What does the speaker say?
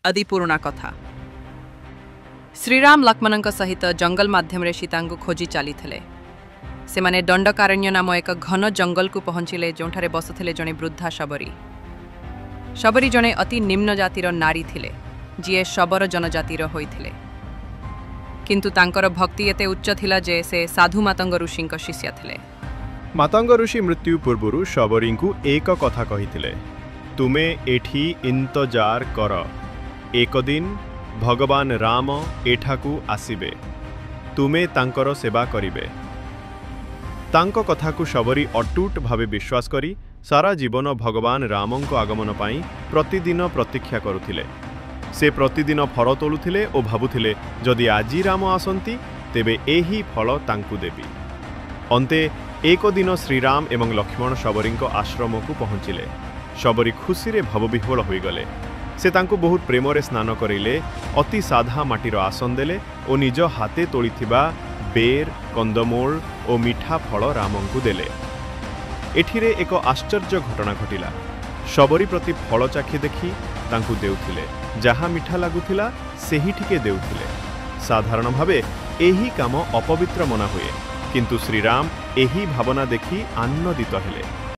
अति पुराणा कथा। श्रीराम लक्ष्मणଙ୍କ सहित जंगल माध्यम सीता को खोजी चली से माने दंडकारण्य नाम एक घन जंगल को पहुंचिले जोठारे बसुथिले जणे वृद्धा शबरी। शबरी जणे अति निम्न जातिर नारी थिले जीए शबर जनजातिर होइथिले, किंतु तांकर भक्ति एते उच्च थिला जे से साधु मातंग ऋषिंक शिष्य थिले। मातंग ऋषि मृत्यु पूर्वरु शबरी को एक कथा कहिथिले, तुमे एठी इंतजार कर, एक दिन भगवान राम एठाकू आसिबे, तुमे तांकर सेवा करिबे। तांको कथा को शबरी अटूट भावे विश्वास करी सारा जीवन भगवान रामों को आगमन पाई प्रतिदिन प्रतीक्षा करुथिले। से प्रतिदिन फल तोलुथिले और भाबुथिले जदि आजी राम आसंती तेबे एही फल तांकु देबी। अंते एक दिन श्रीराम एवं लक्ष्मण शबरी आश्रम को पहुंचिले। शबरी खुशी रे भावविह्वल हो गले। से तांकु बहुत प्रेम रे स्नान करिले, अति साधा माटीर आसन देले और निज हाथे तोलिथिबा बेर, कंदमूल और मीठा फल रामंकु देले। एठिरे एक आश्चर्य घटना घटिला। शबरी प्रति फल चाखी देखि तांकु देउथिले, जहा मीठा लागुथिला सेही ठिके देउथिले। साधारण भावे एही काम अपवित्र मना हुए, किंतु श्रीराम एही भावना देखि आनंदित हेले।